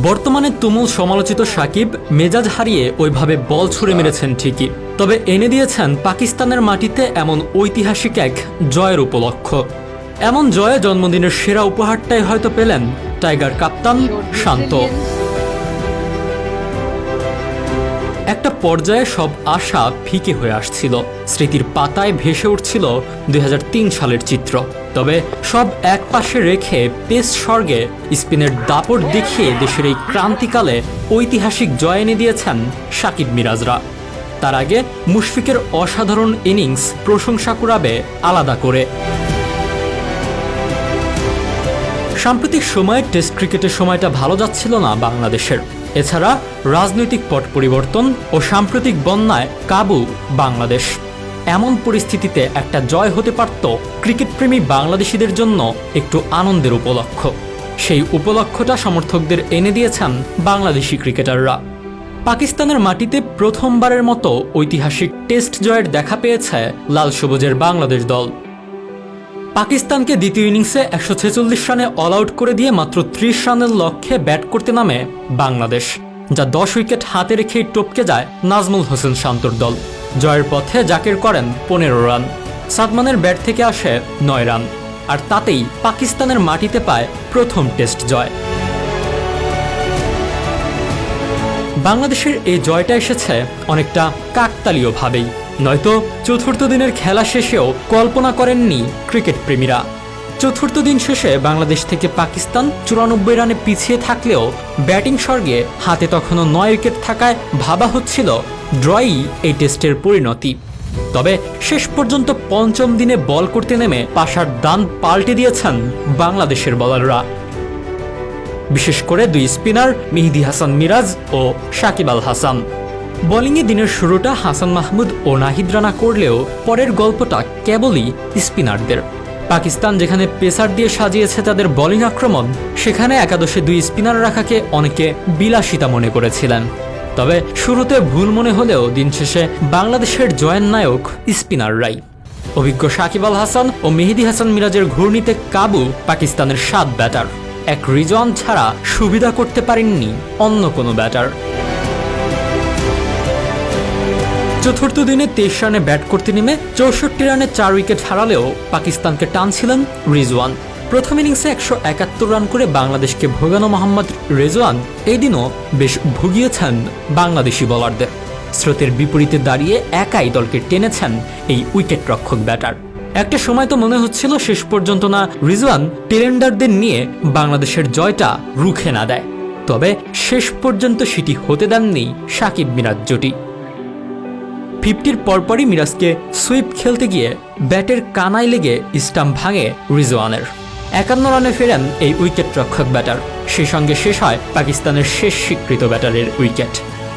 বর্তমানে তুমুল সমালোচিত সাকিব মেজাজ হারিয়ে ওইভাবে বল ছুড়ে মেরেছেন ঠিকই, তবে এনে দিয়েছেন পাকিস্তানের মাটিতে এমন ঐতিহাসিক এক জয়ের উপলক্ষ। এমন জয়ে জন্মদিনের সেরা উপহারটাই হয়তো পেলেন টাইগার কাপ্তান শান্ত। একটা পর্যায়ে সব আশা ফিকে হয়ে আসছিল, স্মৃতির পাতায় ভেসে উঠছিল 2003 সালের চিত্র। তবে সব এক পাশে রেখে পেস স্বর্গে স্পিনের দাপট দেখিয়ে দেশের এই ক্রান্তিকালে ঐতিহাসিক জয় এনে দিয়েছেন সাকিব মিরাজরা। তার আগে মুশফিকের অসাধারণ ইনিংস প্রশংসা কুড়াবে আলাদা করে। সাম্প্রতিক সময়ে টেস্ট ক্রিকেটের সময়টা ভালো যাচ্ছিল না বাংলাদেশের। এছাড়া রাজনৈতিক পট পরিবর্তন ও সাম্প্রতিক বন্যায় কাবু বাংলাদেশ। এমন পরিস্থিতিতে একটা জয় হতে পারত ক্রিকেটপ্রেমী বাংলাদেশিদের জন্য একটু আনন্দের উপলক্ষ। সেই উপলক্ষটা সমর্থকদের এনে দিয়েছেন বাংলাদেশি ক্রিকেটাররা। পাকিস্তানের মাটিতে প্রথমবারের মতো ঐতিহাসিক টেস্ট জয়ের দেখা পেয়েছে লাল সবুজের বাংলাদেশ দল। পাকিস্তানকে দ্বিতীয় ইনিংসে 146 রানে অল আউট করে দিয়ে মাত্র 30 রানের লক্ষ্যে ব্যাট করতে নামে বাংলাদেশ, যা 10 উইকেট হাতে রেখেই টপকে যায় নাজমুল হোসেন শান্তর দল। জয়ের পথে জাকের করেন 15 রান, সাদমানের ব্যাট থেকে আসে 9 রান, আর তাতেই পাকিস্তানের মাটিতে পায় প্রথম টেস্ট জয়। বাংলাদেশের এই জয়টা এসেছে অনেকটা কাকতালীয়ভাবেই, নয়তো চতুর্থ দিনের খেলা শেষেও কল্পনা করেননি ক্রিকেট প্রেমীরা। চতুর্থ দিন শেষে বাংলাদেশ থেকে পাকিস্তান 94 রানে পিছিয়ে থাকলেও ব্যাটিং স্বর্গে হাতে তখনও 9 উইকেট থাকায় ভাবা হচ্ছিল ড্রই এই টেস্টের পরিণতি। তবে শেষ পর্যন্ত পঞ্চম দিনে বল করতে নেমে পাশার দান পাল্টে দিয়েছেন বাংলাদেশের বোলাররা। বিশেষ করে দুই স্পিনার মেহেদী হাসান মিরাজ ও সাকিব আল হাসান। বোলিংয়ে দিনের শুরুটা হাসান মাহমুদ ও নাহিদ রানা করলেও পরের গল্পটা কেবলই স্পিনারদের। পাকিস্তান যেখানে পেসার দিয়ে সাজিয়েছে তাদের বোলিং আক্রমণ, সেখানে একাদশে দুই স্পিনার রাখাকে অনেকে বিলাসিতা মনে করেছিলেন। তবে শুরুতে ভুল মনে হলেও দিন শেষে বাংলাদেশের জয়ের নায়ক স্পিনাররাই। অভিজ্ঞ সাকিব আল হাসান ও মেহেদী হাসান মিরাজের ঘূর্ণিতে কাবু পাকিস্তানের 7 ব্যাটার। এক রিজওয়ান ছাড়া সুবিধা করতে পারেননি অন্য কোনো ব্যাটার। চতুর্থ দিনে 23 রানে ব্যাট করতে নেমে 64 রানে 4 উইকেট হারালেও পাকিস্তানকে টানছিলেন রিজওয়ান। প্রথম ইনিংসে 171 রান করে বাংলাদেশকে ভোগানো মোহাম্মদ রেজওয়ান এই দিনও বেশ ভুগিয়েছেন বাংলাদেশি বোলারদের। স্রোতের বিপরীতে দাঁড়িয়ে একাই দলকে টেনেছেন এই উইকেট রক্ষক ব্যাটার। একটা সময় তো মনে হচ্ছিল শেষ পর্যন্ত না রিজওয়ান টেলেন্ডারদের নিয়ে বাংলাদেশের জয়টা রুখে না দেয়। তবে শেষ পর্যন্ত সেটি হতে দেননি সাকিব মিরাজ জুটি। 50-র পরপরই মিরাজকে সুইপ খেলতে গিয়ে ব্যাটের কানায় লেগে স্টাম্প ভাঙে রিজওয়ানের। 51 রানে ফেরেন এই উইকেট রক্ষক ব্যাটার। সেই সঙ্গে শেষ হয় পাকিস্তানের শেষ স্বীকৃত ব্যাটারের উইকেট।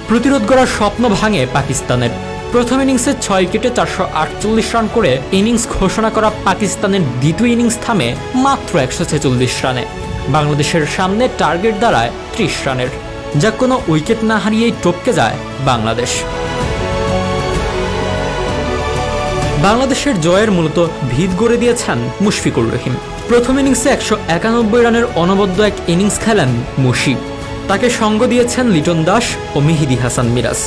প্রতিরোধ করার স্বপ্ন ভাঙে পাকিস্তানের। প্রথম ইনিংসে 6 উইকেটে 448 রান করে ইনিংস ঘোষণা করা পাকিস্তানের দ্বিতীয় ইনিংস থামে মাত্র 146 রানে। বাংলাদেশের সামনে টার্গেট দাঁড়ায় 30 রানের, যা কোনো উইকেট না হারিয়েই টপকে যায় বাংলাদেশ। বাংলাদেশের জয়ের মূলত ভিত গড়ে দিয়েছেন মুশফিকুর রহিম। প্রথম ইনিংসে 191 রানের অনবদ্য এক ইনিংস খেলেন মুশি। তাকে সঙ্গ দিয়েছেন লিটন দাস ও মেহেদী হাসান মিরাজ।